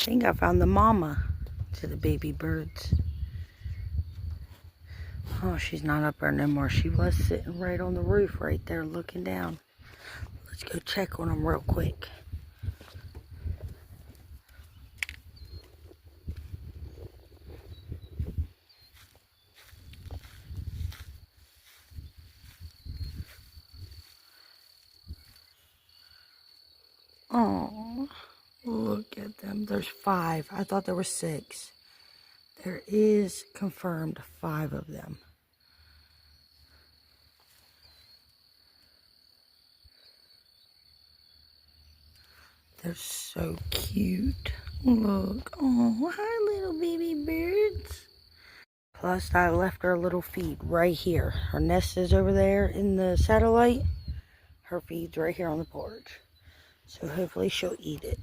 think I found the mama to the baby birds. Oh, she's not up there no more. She was sitting right on the roof right there looking down. Let's go check on them real quick. Oh, look at them. There's 5. I thought there were 6. There is confirmed 5 of them. They're so cute. Look. Oh, hi, little baby birds. Plus, I left her a little feed right here. Her nest is over there in the satellite. Her feed's right here on the porch. So hopefully she'll eat it.